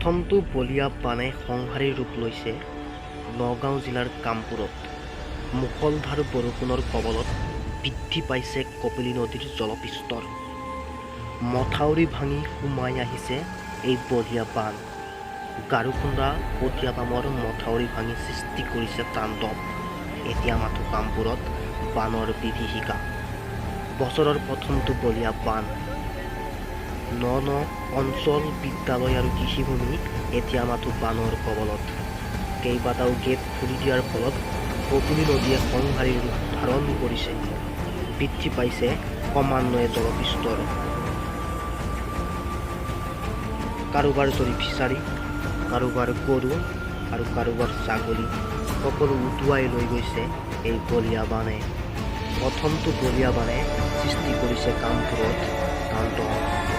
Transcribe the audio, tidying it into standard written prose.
প্ৰথমটো বলীয়া বানে সংহাৰী ৰূপ লৈছে নগাঁও জিলাৰ কামপুৰত। মুষলধাৰ বৰষুণৰ কবলত বৃদ্ধি পাইছে কপিলী নদীৰ জলপৃষ্ঠৰ। মথাউৰি ভাঙি সোমাই আহিছে এই বলীয়া বান। গাৰুকন্দা পটিয়াপামৰ মথাউৰি ভাঙি সৃষ্টি কৰিছে তাণ্ডৱ। এতিয়া মাথো কামপুৰত বানৰ বিভীষিকা। বছৰৰ প্ৰথমটো বলীয়া বান। ন অঞ্চল, বিদ্যালয় আৰু কৃষিভূমি এতিয়া মাথো বানৰ কবলত। কেইবাটাও গেট খুলি দিয়াৰ ফলত কপিলী নদীয়ে সংহাৰী ৰূপ ধাৰণ কৰিছে। বৃদ্ধি পাইছে ক্ৰমান্বয়ে জলপৃষ্ঠৰ। কাৰোবাৰ জৰি ফিচাৰী, কাৰোবাৰ গৰু আৰু কাৰোবাৰ ছাগলী সকলো উটুৱাই লৈ গৈছে এই বলীয়া বানে। প্ৰথমটো বলীয়া বানে সৃষ্টি কৰিছে কামপুৰত তাণ্ডৱ।